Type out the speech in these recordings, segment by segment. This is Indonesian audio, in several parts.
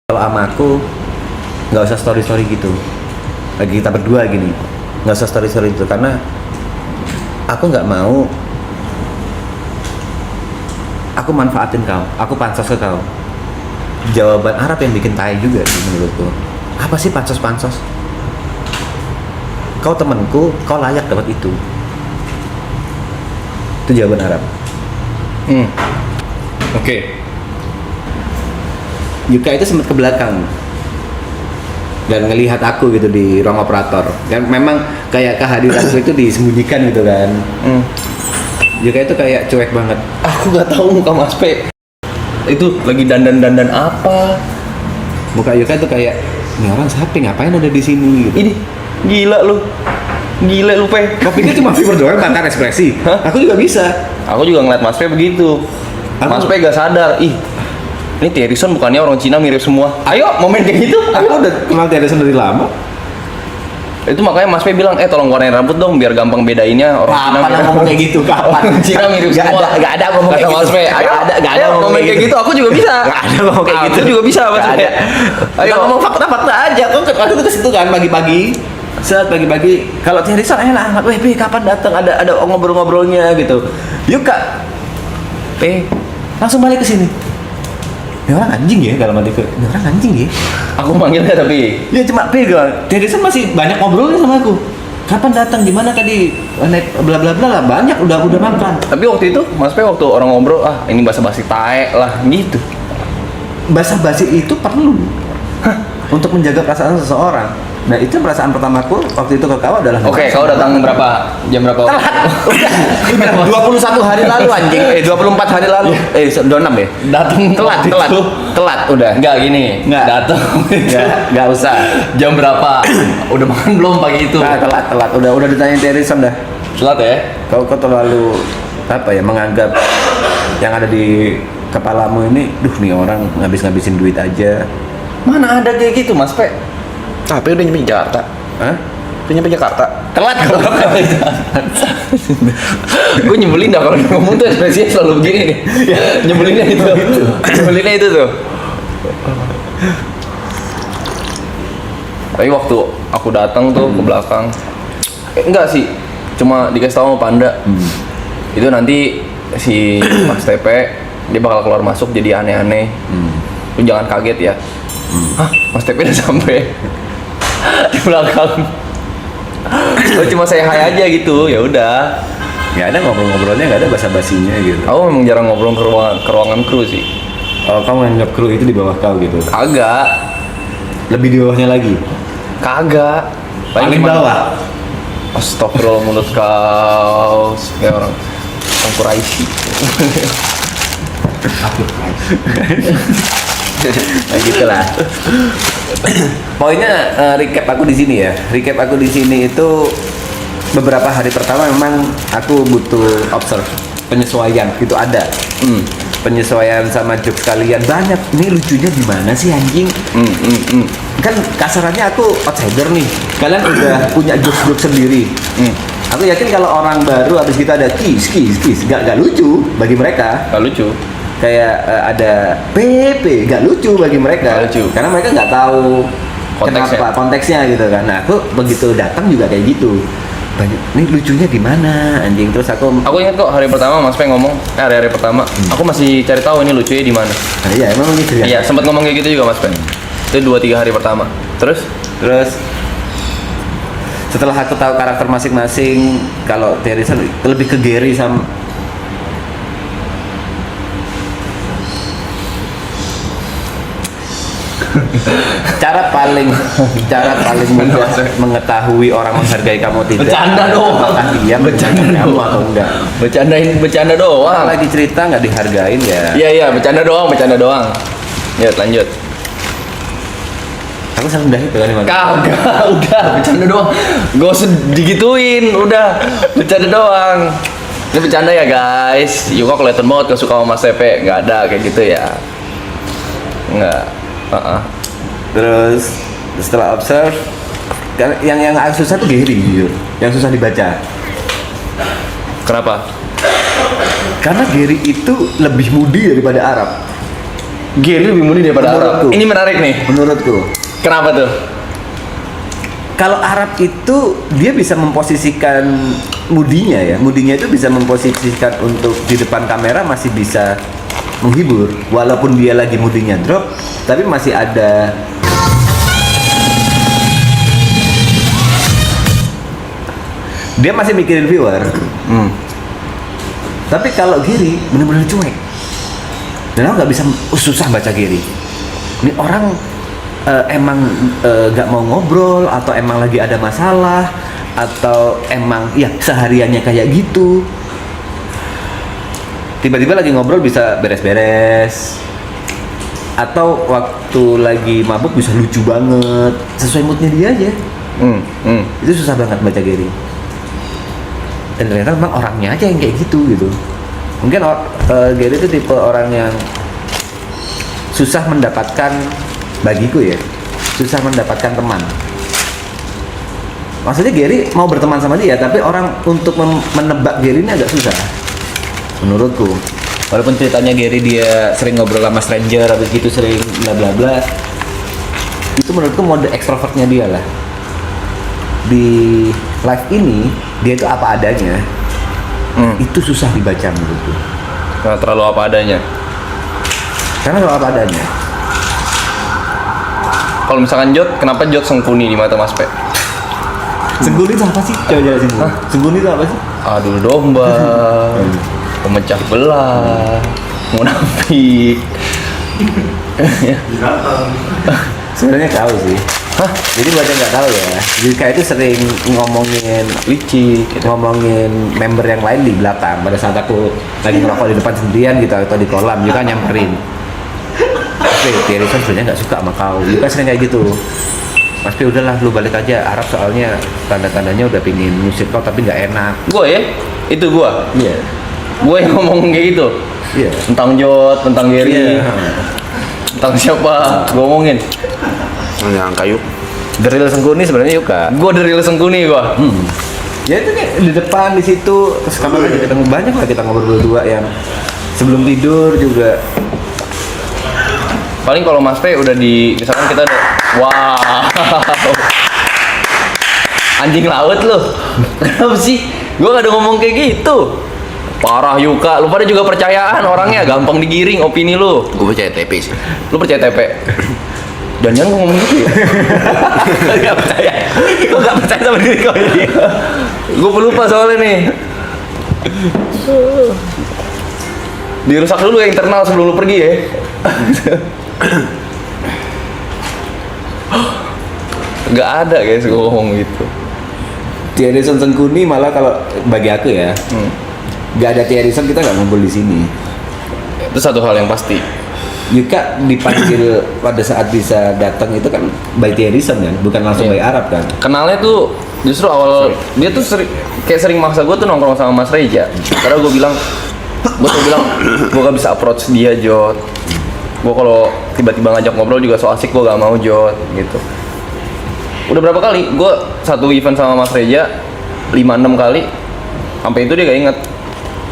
Kalau sama aku nggak usah story gitu. Lagi kita berdua gini, nggak usah story itu karena aku nggak mau. Aku manfaatin kau, aku pansos ke kau. Jawaban Arab yang bikin tai juga sih menurutku. Apa sih pansos? Kau temanku, kau layak dapat itu. Itu jawaban Arab. Oke. Yuka itu sempat ke belakang dan ngelihat aku gitu di ruang operator. Dan memang kayak kehadiranku itu disembunyikan gitu kan. Yuka itu kayak cuek banget. Aku nggak tahu muka Mas P. Itu lagi dandan apa? Muka Yuka itu kayak, ini orang siapa? Ngapain ada di sini? Gitu. Ini gila lu Pe. Kau pikir cuma fiber doang tanpa ekspresi? Hah? Aku juga bisa. Aku juga ngeliat Mas P begitu. Mas P gak sadar. Ih, ini Thierryson bukannya orang Cina mirip semua. Ayo, mau main kayak gitu. Aku udah kenal Thierryson dari lama. Itu makanya Mas P bilang, tolong warnain rambut dong biar gampang bedainnya orang Cina. Kapan ngomong kayak gitu? Kapan? Orang Cina mirip semua. Gak ada ngomong kata kayak Mas gitu. P. Ayo, Gak ada ngomong kayak gitu. Aku juga bisa. Gak ada ngomong kayak gitu. Aku juga bisa Mas P. Ayo ngomong fakta aja. Kau waktu itu ke situ kan pagi-pagi. Saat pagi-pagi, kalau Thierryson enak amat. Weh, kapan datang? Ada ngobrol-ngobrolnya gitu. Yuk Kak. Langsung balik ke sini. Ini orang anjing ya dalam hatiku. Ini orang anjing ya. Aku manggilnya tapi Ya cuma gue. Thierryson masih banyak ngobrolnya sama aku. Kapan datang? Di mana tadi? Naik bla bla bla lah. Banyak udah makan. tapi waktu itu Mas P waktu orang ngobrol, ini basa-basi tae lah gitu. Basa-basi itu perlu untuk menjaga perasaan seseorang. Nah itu perasaan pertamaku waktu itu ke kau adalah. Oke, kau datang berapa? Jam berapa? Udah 21 hari lalu anjing. 24 hari lalu. 26 ya? Datang Telat udah. Enggak gini. Nggak. Datang. Enggak usah. Jam berapa? Udah makan belum pagi itu? Nah, telat. Udah ditanyain Thierryson dah. Telat ya? Kau terlalu apa ya menganggap yang ada di kepalamu ini, nih orang ngabisin duit aja. Mana ada kayak gitu Mas P? Tapi udah nyampe Jakarta. Hah? Udah nyampe Jakarta. Telat. Gue nyebelin dah kalau dia ngomong tuh ekspresinya selalu begini nih. Nyebelinnya itu. Nyebelinnya itu tuh. Tapi waktu aku datang tuh ke belakang, enggak sih, cuma dikasih tahu sama Panda. Itu nanti si Mas TP dia bakal keluar masuk jadi aneh-aneh. Lu jangan kaget ya. Hah, Mas TP udah sampai di belakang. Lu cuma saya hai aja gitu, ya udah. Nggak ada ngobrol-ngobrolnya, nggak ada basa-basinya gitu. Aku memang jarang ngobrol ke ruangan kru sih. Oh, kamu nganggap kru itu di bawah kau gitu? Kagak. Lebih di bawahnya lagi? Kagak. Paling bawah? Astagfirullah mulut kau kayak orang Quraisy. Nah, gitulah. Poinnya recap aku di sini ya. Recap aku di sini itu beberapa hari pertama memang aku butuh observe, penyesuaian itu ada. Penyesuaian sama jokes kalian banyak. Ini lucunya di mana sih anjing? Kan kasarannya aku outsider nih. Kalian udah punya jokes sendiri. Aku yakin kalau orang baru habis kita ada kis, gak lucu bagi mereka. Gak lucu. Kayak ada PP, gak lucu bagi mereka. Gak lucu. Karena mereka nggak tahu Konteksnya. konteksnya gitu kan. Nah aku begitu datang juga kayak gitu. Banyak, ini lucunya di mana anjing? Terus aku ingat kok hari pertama Mas P ngomong, hari pertama aku masih cari tahu ini lucunya di mana. nah, iya emang gitu ya. Iya, sempat ngomong kayak gitu juga Mas P. Itu 2-3 hari pertama. Terus setelah aku tahu karakter masing-masing, kalau Thierryson lebih ke Gary sama cara paling mudah mengetahui orang menghargai kamu tidak. Bercanda doang. Apakah dia bercanda kamu atau enggak? Bercanda doang. Orang lagi cerita nggak dihargain ya. Iya, bercanda doang. Ya, lanjut. Aku serendah itu kan. Kagak, udah bercanda doang. Gak usah digituin, udah bercanda doang. Ini bercanda ya guys. Yuka kelihatan banget gak suka sama Mas Tepe. Gak ada kayak gitu ya. Enggak. Terus setelah observe, yang susah tuh Gary, jujur. Yang susah dibaca. Kenapa? Karena Gary itu lebih moody daripada Arab. Gary lebih mudi daripada Arab. Menurutku. Ini menarik nih. Menurutku. Kenapa tuh? Kalau Arab itu dia bisa memposisikan mudinya ya. Mudinya itu bisa memposisikan untuk di depan kamera masih bisa menghibur. Walaupun dia lagi mudinya drop, tapi masih ada dia masih mikirin viewer. Tapi kalau Giri benar-benar cuek. Dan aku nggak bisa, susah baca Giri. Ini orang emang nggak mau ngobrol atau emang lagi ada masalah atau emang ya sehariannya kayak gitu. Tiba-tiba lagi ngobrol bisa beres-beres. Atau waktu lagi mabuk bisa lucu banget, sesuai moodnya dia aja. Itu susah banget baca Giri. Dan ternyata memang orangnya aja yang kayak gitu. Mungkin Gary itu tipe orang yang susah mendapatkan, bagiku ya, susah mendapatkan teman. Maksudnya Gary mau berteman sama dia, tapi orang untuk menebak Gary ini agak susah menurutku. Walaupun ceritanya Gary dia sering ngobrol sama stranger, habis gitu sering bla bla bla, itu menurutku mode ekstrovertnya dia lah. Di live ini dia itu apa adanya. Itu susah dibaca menurutku. Nah, terlalu apa adanya. Karena kalau apa adanya. Kalau misalkan Jot, kenapa Jot sengkuni di mata Mas Pe? Sengguni itu apa sih? Coba jelasin dulu. Sengguni itu apa sih? Adu domba, pemecah belah, munafik. Sebenarnya tahu sih. Jadi buat yang nggak tahu ya, Yuka itu sering ngomongin Licik, ngomongin member yang lain di belakang. Pada saat aku lagi ngerokok di depan sendirian gitu atau di kolam, Yuka nyamperin. Tapi Thierry sebenarnya nggak suka sama kau. Yuka sering kayak gitu. Mas Pi udahlah lu balik aja Arab, soalnya tanda-tandanya udah pingin ngusir kau tapi nggak enak. Gue ya? Itu gue? Iya. Gue yang ngomong kayak gitu? Iya. Tentang Jot, tentang Gary, Iya. tentang siapa? Gue ngomongin. Yang kayu. The real Sengkuni sebenarnya Yuka. Gue dari sengkuni gue. Ya itu kayak di depan di situ, terus kamar lagi ketemu banyak lah kita ngobrol berdua yang sebelum tidur juga. Paling kalau Mas P udah misalkan kita udah, wow, anjing laut lu. Kenapa sih? Gue gak ada ngomong kayak gitu. Parah Yuka, lu pada juga percayaan orangnya, gampang digiring opini lu. Gue percaya TP sih. Lu percaya TP? Jangan-jangan gue ngomong gitu ya? Gak percaya. Gue gak percaya sama diri kau jadi. Gue pelupa soalnya nih. Dirusak dulu ya internal sebelum lu pergi ya. Gak ada guys gue ngomong gitu. Thierry Sengkuni malah kalau bagi aku ya, gak ada Thierry kita nggak ngumpul di sini. Itu satu hal yang pasti. Yuka dipanggil pada saat bisa datang itu kan by Thierry kan, bukan langsung by Arab kan. Kenalnya tuh justru awal dia tuh sering maksa gue tuh nongkrong sama Mas Reja. Karena gue bilang gue gak bisa approach dia Jot. Gue kalau tiba-tiba ngajak ngobrol juga so asik gue gak mau Jot gitu. Udah berapa kali gue satu event sama Mas Reja 5-6 kali sampai itu dia gak inget.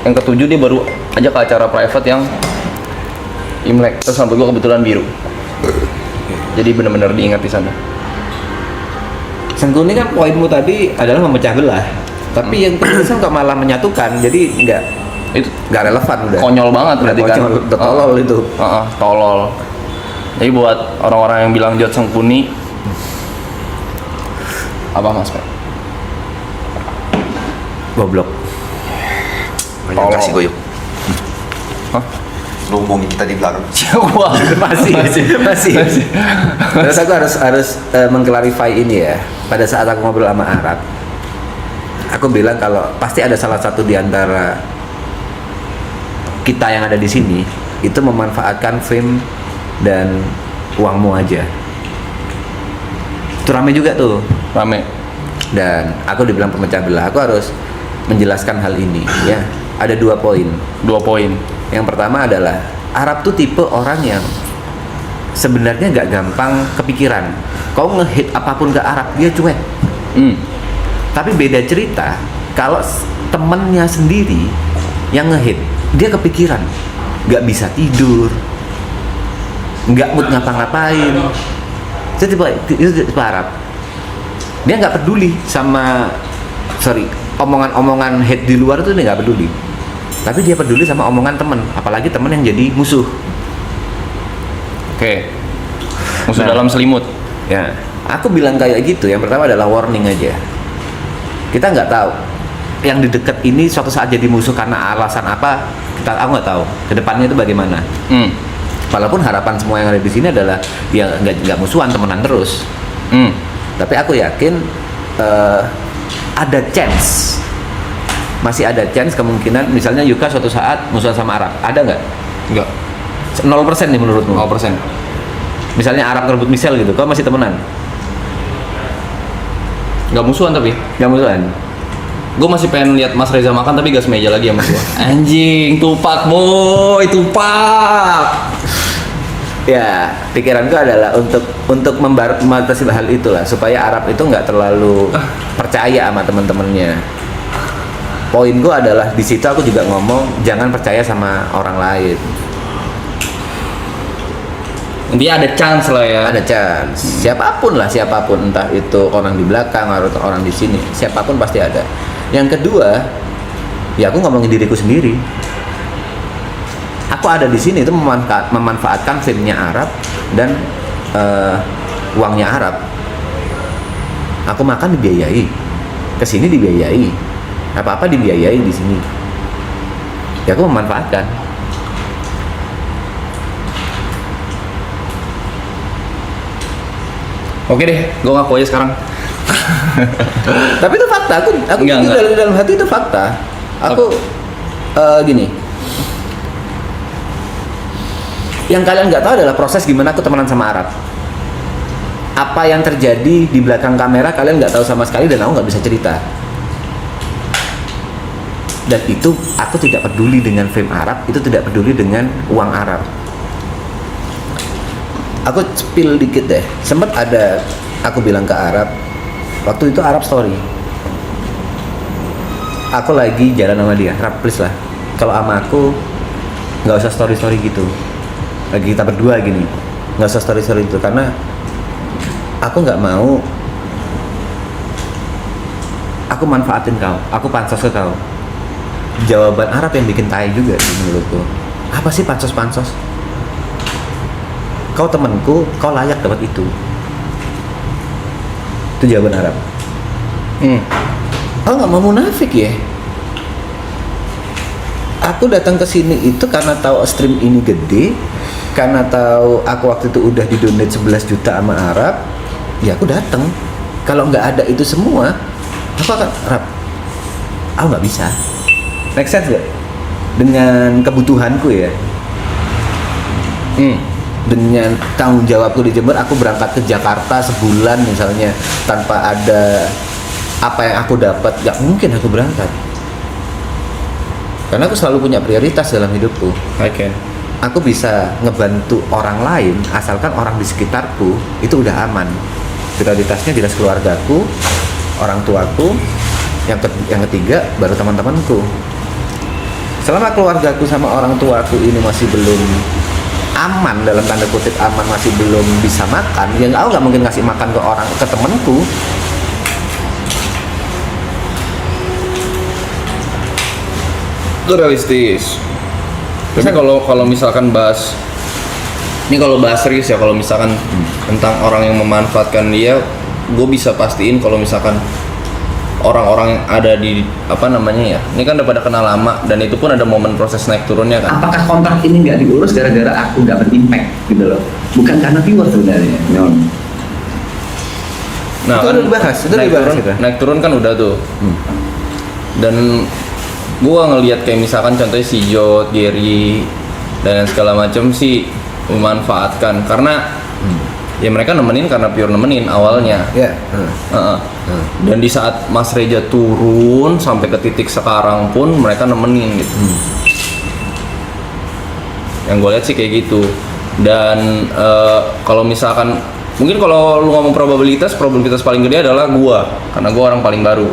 Yang ketujuh dia baru ajak ke acara private yang Imlek, terus sampai gue kebetulan biru. Jadi benar-benar diingat di sana. Sengkuni kan poinmu tadi adalah memecah belah, tapi yang Thierry kok malah menyatukan, jadi Itu nggak relevan udah. konyol banget berarti kan. Udah tolol itu. Tolol. Jadi buat orang-orang yang bilang Jot Sengkuni, apa Mas Pe? Goblok. Banyak kasih gue yuk. Hah? Lu ngomongin kita di belakang. Wah, masih. Terus aku harus mengklarify ini ya. Pada saat aku ngobrol sama Arab, aku bilang kalau pasti ada salah satu di antara kita yang ada di sini itu memanfaatkan fame dan uangmu aja. Itu rame juga tuh. Rame. Dan aku dibilang pemecah belah. Aku harus menjelaskan hal ini ya. Ada 2 poin. 2 poin. Yang pertama adalah Arab tuh tipe orang yang sebenarnya nggak gampang kepikiran. Kau ngehit apapun ke Arab dia cuek. Tapi beda cerita kalau temennya sendiri yang ngehit, dia kepikiran, nggak bisa tidur, nggak mood ngapa-ngapain. Itu tipe Arab. Dia nggak peduli sama omongan-omongan hate di luar itu dia nggak peduli. Tapi dia peduli sama omongan temen, apalagi temen yang jadi musuh. Oke. Musuh Nah. dalam selimut. Ya, aku bilang kayak gitu. Yang pertama adalah warning aja. Kita nggak tahu yang di dekat ini suatu saat jadi musuh karena alasan apa. Aku nggak tahu. Kedepannya itu bagaimana. Walaupun harapan semua yang ada di sini adalah ya nggak musuhan, temenan terus. Tapi aku yakin ada chance, masih ada chance kemungkinan. Misalnya Yuka suatu saat musuhan sama Arab, ada nggak? Enggak. 0% nih menurutmu? 0%. Misalnya Arab ngerebut Michelle gitu, kau masih temenan? Enggak musuhan tapi. Nggak musuhan? Gue masih pengen lihat Mas Reza makan tapi gak semeja lagi sama gue. Anjing, Tupak boy, Tupak. Ya, pikiranku adalah untuk membatasi hal itulah, supaya Arab itu nggak terlalu percaya sama teman-temannya. Poin gue adalah di situ aku juga ngomong jangan percaya sama orang lain. Intinya ada chance lah ya. Ada chance. Siapapun, entah itu orang di belakang atau orang di sini, siapapun pasti ada. Yang kedua, ya aku ngomongin diriku sendiri. Aku ada di sini itu memanfaatkan filmnya Arab dan uangnya Arab. Aku makan dibiayai, kesini dibiayai, apa-apa dibiayai di sini. Ya aku memanfaatkan. Oke deh, gue ngaku aja sekarang. Tapi itu fakta. Aku Enggak. dalam hati itu fakta. Aku gini. Yang kalian nggak tahu adalah proses gimana aku temenan sama Arab. Apa yang terjadi di belakang kamera kalian nggak tahu sama sekali dan aku nggak bisa cerita. Dan itu aku tidak peduli dengan film Arab, itu tidak peduli dengan uang Arab. Aku spill dikit deh. Sempat ada aku bilang ke Arab, waktu itu Arab story. Aku lagi jalan sama dia, Arab please lah. Kalau sama aku nggak usah story gitu. Lagi kita berdua gini, nggak usah story itu karena aku nggak mau aku manfaatin kau, aku pansos ke kau. Jawaban Arab yang bikin tai juga sih menurutku. Apa sih pansos? Kau temanku, kau layak dapat itu. Itu jawaban Arab. Kau nggak mau munafik ya? Aku datang ke sini itu karena tahu stream ini gede, karena tahu aku waktu itu udah didonate 11 juta sama Arab, ya aku datang. Kalau nggak ada itu semua, aku akan Arab. Aku nggak bisa. Make sense gak? Dengan kebutuhanku ya. Dengan tanggung jawabku di Jember, aku berangkat ke Jakarta sebulan misalnya tanpa ada apa yang aku dapat, nggak mungkin aku berangkat. Karena aku selalu punya prioritas dalam hidupku. Oke. Aku bisa ngebantu orang lain asalkan orang di sekitarku itu udah aman. Prioritasnya jelas keluargaku, orang tuaku, yang ketiga baru teman-temanku. Selama keluargaku sama orang tuaku ini masih belum aman, dalam tanda kutip aman, masih belum bisa makan, ya aku nggak mungkin ngasih makan ke temanku. Itu realistis. Tapi kalau misalkan bahas ini, kalau bahas serius ya, kalau misalkan tentang orang yang memanfaatkan dia, gue bisa pastiin kalau misalkan orang-orang yang ada di apa namanya ya, ini kan udah pada kenal lama dan itu pun ada momen proses naik turunnya kan. Apakah kontrak ini nggak diurus gara-gara aku nggak berimpact gitu loh, bukan karena viewer sebenarnya. Nah, Itu kan udah dibahas, itu naik dibahas turun, itu. naik turun kan udah tuh. Dan gua ngelihat kayak misalkan contohnya si Jod, Gary dan segala macam sih memanfaatkan karena ya mereka nemenin karena pure nemenin awalnya. Ya. Dan di saat Mas Reja turun sampai ke titik sekarang pun mereka nemenin gitu. Yang gue lihat sih kayak gitu. Dan kalau misalkan mungkin kalau lu ngomong probabilitas paling gede adalah gua karena gua orang paling baru.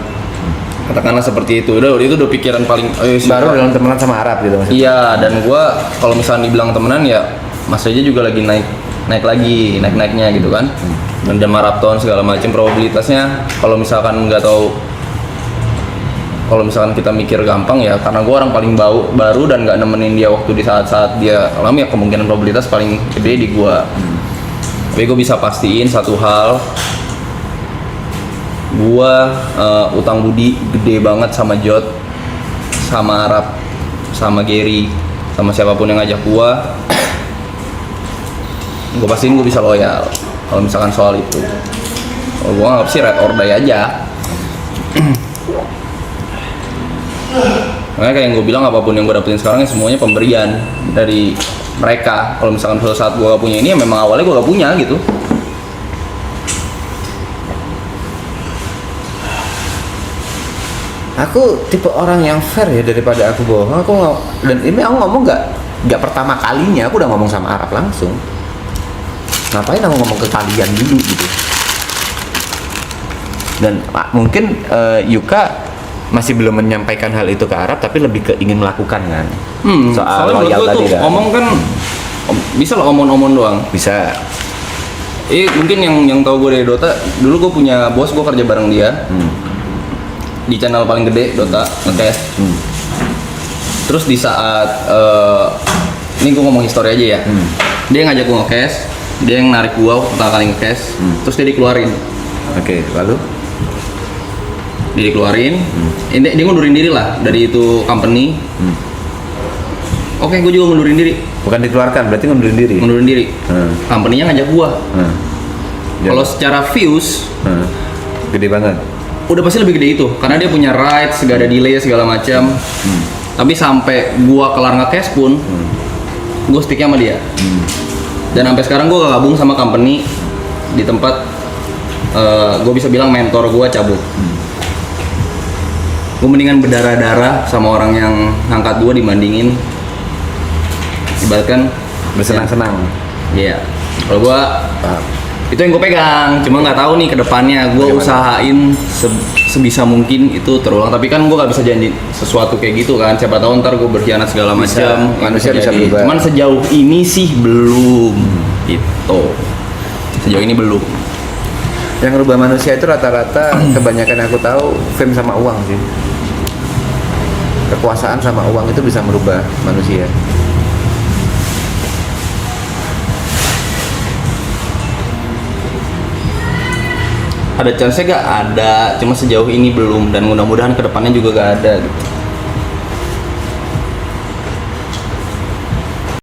Katakanlah seperti itu. Itu udah pikiran paling Baru dalam temenan sama Arab gitu maksudnya. Iya, dan gua kalau misalnya dibilang temenan ya Mas Reja juga lagi naiknya gitu kan. Dan maraton segala macam probabilitasnya kalau misalkan kita mikir gampang ya karena gue orang paling baru dan nggak nemenin dia waktu di saat-saat dia alami ya kemungkinan probabilitas paling gede di gue. Tapi gue bisa pastiin satu hal, gue utang budi gede banget sama Jot, sama Arab, sama Gary, sama siapapun yang ngajak gue pastiin gue bisa loyal kalau misalkan soal itu. Kalau gue nggak sih ride or die aja. Makanya kayak yang gue bilang apapun yang gue dapetin sekarang ya semuanya pemberian dari mereka. Kalau misalkan suatu saat gue gak punya ini ya memang awalnya gue gak punya gitu. Aku tipe orang yang fair ya daripada aku bohong. Dan ini aku ngomong nggak pertama kalinya. Aku udah ngomong sama Arab langsung. Ngapain aku ngomong ke kalian dulu gitu. Dan mungkin Yuka masih belum menyampaikan hal itu ke Arab, tapi lebih ke ingin melakukan kan. Soal loyal tadi kan. Omong kan bisa lah omong-omong doang. Bisa. Mungkin yang tahu gue dari Dota, dulu gue punya bos, gue kerja bareng dia. Di channel paling gede Dota nge-cash. Terus di saat ini gue ngomong histori aja ya. Dia ngajak gue nge-cash, dia yang narik gue pertama kali nge-cash, terus dia dikeluarin. Oke, lalu Dia dikeluarin, dia ngundurin diri lah dari itu company. Oke, gue juga ngundurin diri. bukan dikeluarkan, berarti ngundurin diri. Ngundurin diri. Company-nya ngajak gue. Kalau Jangan. secara views, Gede banget. udah pasti lebih gede itu karena dia punya rights, gak ada delay segala macam. Tapi sampai gua kelar nge-cash pun gua sticknya sama dia. Dan sampai sekarang gua gabung sama company di tempat gua bisa bilang mentor gua cabut. Gua mendingan berdarah-darah sama orang yang ngangkat gua dibandingin ibaratkan Bersenang-senang. iya. Kalau gua itu yang gue pegang, cuma nggak tahu nih kedepannya gue usahain sebisa mungkin itu terulang. Tapi kan gue nggak bisa janji sesuatu kayak gitu kan, siapa tahu ntar gue berkhianat segala macam. Manusia bisa berubah. Cuman sejauh ini sih belum gitu, sejauh ini belum. Yang rubah manusia itu rata-rata kebanyakan aku tahu fame sama uang sih. Kekuasaan sama uang itu bisa merubah manusia. Ada chance gak? Ada, cuma sejauh ini belum dan mudah-mudahan kedepannya juga gak ada gitu.